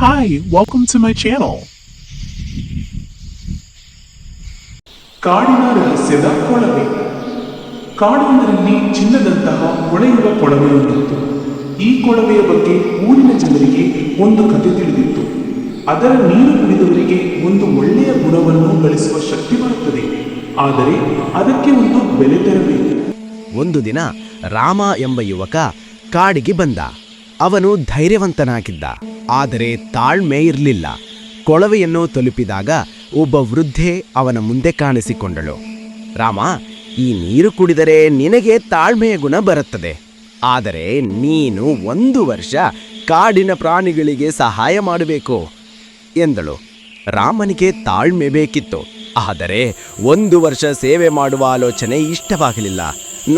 Hi, welcome to my channel. ಕಾಡಿನ ರಹಸ್ಯದ ಕೊಳವೆ. ಕಾಡೊಂದರಲ್ಲಿ ಚಿನ್ನದಂತಹ ಹೊಳೆಯುವ ಕೊಳವೆಯೊಂದಿತ್ತು. ಈ ಕೊಳವೆಯ ಬಗ್ಗೆ ಊರಿನ ಜನರಿಗೆ ಒಂದು ಕಥೆ ತಿಳಿದಿತ್ತು. ಅದರ ನೀರು ಕುಡಿದವರಿಗೆ ಒಂದು ಒಳ್ಳೆಯ ಗುಣವನ್ನು ಗಳಿಸುವ ಶಕ್ತಿ ಬರುತ್ತದೆ. ಆದರೆ ಅದಕ್ಕೆ ಒಂದು ಬೆಲೆ ತೆರಬೇಕು. ಒಂದು ದಿನ ರಾಮ ಎಂಬ ಯುವಕ ಕಾಡಿಗೆ ಬಂದ. ಅವನು ಧೈರ್ಯವಂತನಾಗಿದ್ದ, ಆದರೆ ತಾಳ್ಮೆ ಇರಲಿಲ್ಲ. ಕೊಳವೆಯನ್ನು ತಲುಪಿದಾಗ ಒಬ್ಬ ವೃದ್ಧೆ ಅವನ ಮುಂದೆ ಕಾಣಿಸಿಕೊಂಡಳು. ರಾಮ, ಈ ನೀರು ಕುಡಿದರೆ ನಿನಗೆ ತಾಳ್ಮೆಯ ಗುಣ ಬರುತ್ತದೆ. ಆದರೆ ನೀನು 1 ವರ್ಷ ಕಾಡಿನ ಪ್ರಾಣಿಗಳಿಗೆ ಸಹಾಯ ಮಾಡಬೇಕು ಎಂದಳು. ರಾಮನಿಗೆ ತಾಳ್ಮೆ ಬೇಕಿತ್ತು, ಆದರೆ 1 ವರ್ಷ ಸೇವೆ ಮಾಡುವ ಆಲೋಚನೆ ಇಷ್ಟವಾಗಲಿಲ್ಲ.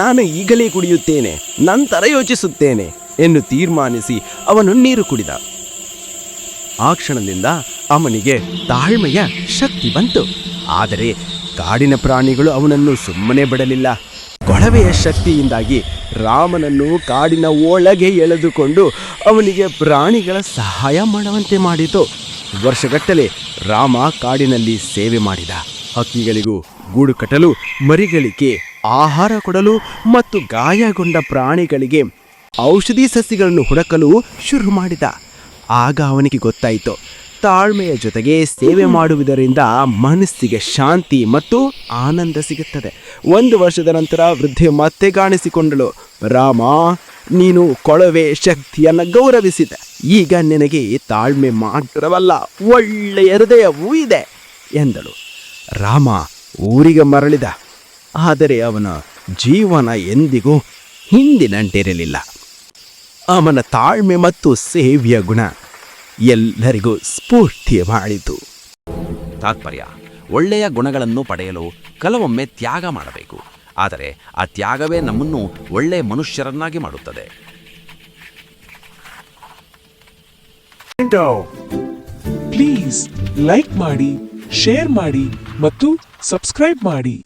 ನಾನು ಈಗಲೇ ಕುಡಿಯುತ್ತೇನೆ, ನಂತರ ಯೋಚಿಸುತ್ತೇನೆ ಎಂದು ತೀರ್ಮಾನಿಸಿ ಅವನು ನೀರು ಕುಡಿದ. ಆ ಕ್ಷಣದಿಂದ ಅವನಿಗೆ ತಾಳ್ಮೆಯ ಶಕ್ತಿ ಬಂತು. ಆದರೆ ಕಾಡಿನ ಪ್ರಾಣಿಗಳು ಅವನನ್ನು ಸುಮ್ಮನೆ ಬಿಡಲಿಲ್ಲ. ಕೊಳವೆಯ ಶಕ್ತಿಯಿಂದಾಗಿ ರಾಮನನ್ನು ಕಾಡಿನ ಒಳಗೆ ಎಳೆದುಕೊಂಡು ಅವನಿಗೆ ಪ್ರಾಣಿಗಳ ಸಹಾಯ ಮಾಡುವಂತೆ ಮಾಡಿತು. ವರ್ಷಗಟ್ಟಲೆ ರಾಮ ಕಾಡಿನಲ್ಲಿ ಸೇವೆ ಮಾಡಿದ. ಹಕ್ಕಿಗಳಿಗೂ ಗೂಡು ಕಟ್ಟಲು, ಮರಿಗಳಿಗೆ ಆಹಾರ ಕೊಡಲು ಮತ್ತು ಗಾಯಗೊಂಡ ಪ್ರಾಣಿಗಳಿಗೆ ಔಷಧಿ ಸಸ್ಯಗಳನ್ನು ಹುಡುಕಲು ಶುರು ಮಾಡಿದ. ಆಗ ಅವನಿಗೆ ಗೊತ್ತಾಯಿತು, ತಾಳ್ಮೆಯ ಜೊತೆಗೆ ಸೇವೆ ಮಾಡುವುದರಿಂದ ಮನಸ್ಸಿಗೆ ಶಾಂತಿ ಮತ್ತು ಆನಂದ ಸಿಗುತ್ತದೆ. 1 ವರ್ಷದ ನಂತರ ವೃದ್ಧೆ ಮತ್ತೆ ಕಾಣಿಸಿಕೊಂಡಳು. ರಾಮ, ನೀನು ಕೊಳವೆ ಶಕ್ತಿಯನ್ನು ಗೌರವಿಸಿದೆ. ಈಗ ನಿನಗೆ ತಾಳ್ಮೆ ಮಾತ್ರವಲ್ಲ, ಒಳ್ಳೆಯ ಹೃದಯವೂ ಇದೆ ಎಂದಳು. ರಾಮ ಊರಿಗೆ ಮರಳಿದ. ಆದರೆ ಅವನ ಜೀವನ ಎಂದಿಗೂ ಹಿಂದಿನಂಟಿರಲಿಲ್ಲ. ಅವನ ತಾಳ್ಮೆ ಮತ್ತು ಸೇವೆಯ ಗುಣ ಎಲ್ಲರಿಗೂ ಸ್ಫೂರ್ತಿ ಮಾಡಿತು. ತಾತ್ಪರ್ಯ: ಒಳ್ಳೆಯ ಗುಣಗಳನ್ನು ಪಡೆಯಲು ಕೆಲವೊಮ್ಮೆ ತ್ಯಾಗ ಮಾಡಬೇಕು. ಆದರೆ ಆ ತ್ಯಾಗವೇ ನಮ್ಮನ್ನು ಒಳ್ಳೆಯ ಮನುಷ್ಯರನ್ನಾಗಿ ಮಾಡುತ್ತದೆ. ಪ್ಲೀಸ್ ಲೈಕ್ ಮಾಡಿ, ಶೇರ್ ಮಾಡಿ ಮತ್ತು ಸಬ್ಸ್ಕ್ರೈಬ್ ಮಾಡಿ.